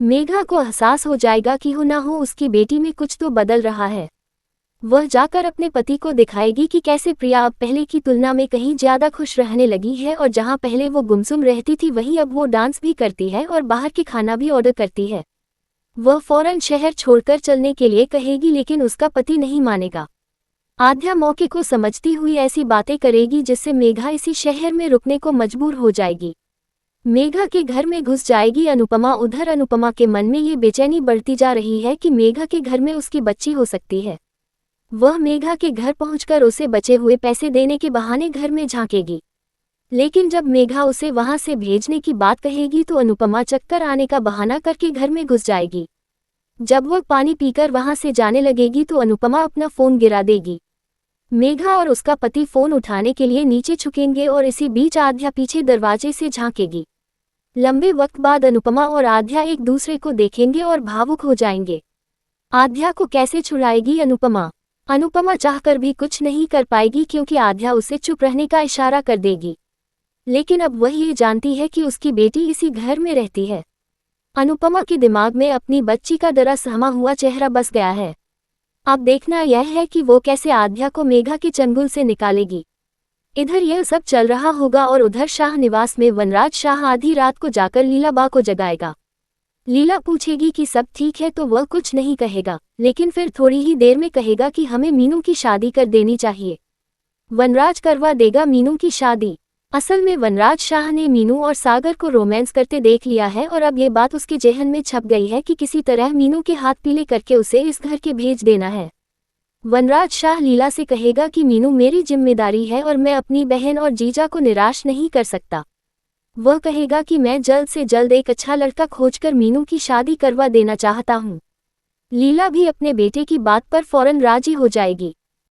मेघा को एहसास हो जाएगा कि हो ना हो उसकी बेटी में कुछ तो बदल रहा है। वह जाकर अपने पति को दिखाएगी कि कैसे प्रिया अब पहले की तुलना में कहीं ज्यादा खुश रहने लगी है और जहां पहले वो गुमसुम रहती थी वहीं अब वो डांस भी करती है और बाहर के खाना भी ऑर्डर करती है। वह फौरन शहर छोड़कर चलने के लिए कहेगी लेकिन उसका पति नहीं मानेगा। आद्या मौके को समझती हुई ऐसी बातें करेगी जिससे मेघा इसी शहर में रुकने को मजबूर हो जाएगी। मेघा के घर में घुस जाएगी अनुपमा। उधर अनुपमा के मन में ये बेचैनी बढ़ती जा रही है कि मेघा के घर में उसकी बच्ची हो सकती है। वह मेघा के घर पहुंचकर उसे बचे हुए पैसे देने के बहाने घर में झांकेगी, लेकिन जब मेघा उसे वहां से भेजने की बात कहेगी तो अनुपमा चक्कर आने का बहाना करके घर में घुस जाएगी। जब वह पानी पीकर वहां से जाने लगेगी तो अनुपमा अपना फोन गिरा देगी। मेघा और उसका पति फोन उठाने के लिए नीचे झुकेंगे और इसी बीच आद्या पीछे दरवाजे से झांकेगी। लंबे वक्त बाद अनुपमा और आद्या एक दूसरे को देखेंगे और भावुक हो जाएंगे। आद्या को कैसे छुड़ाएगी अनुपमा? अनुपमा चाहकर भी कुछ नहीं कर पाएगी क्योंकि आद्या उसे चुप रहने का इशारा कर देगी, लेकिन अब वह ये जानती है कि उसकी बेटी इसी घर में रहती है। अनुपमा के दिमाग में अपनी बच्ची का डरा सहमा हुआ चेहरा बस गया है। अब देखना यह है कि वो कैसे आद्या को मेघा के चंगुल से निकालेगी। इधर यह सब चल रहा होगा और उधर शाह निवास में वनराज शाह आधी रात को जाकर लीला बा को जगाएगा। लीला पूछेगी कि सब ठीक है तो वह कुछ नहीं कहेगा, लेकिन फिर थोड़ी ही देर में कहेगा कि हमें मीनू की शादी कर देनी चाहिए। वनराज करवा देगा मीनू की शादी। असल में वनराज शाह ने मीनू और सागर को रोमांस करते देख लिया है और अब ये बात उसके जेहन में छप गई है कि किसी तरह मीनू के हाथ पीले करके उसे इस घर के भेज देना है। वनराज शाह लीला से कहेगा कि मीनू मेरी जिम्मेदारी है और मैं अपनी बहन और जीजा को निराश नहीं कर सकता। वह कहेगा कि मैं जल्द से जल्द एक अच्छा लड़का खोजकर मीनू की शादी करवा देना चाहता हूँ। लीला भी अपने बेटे की बात पर फौरन राजी हो जाएगी।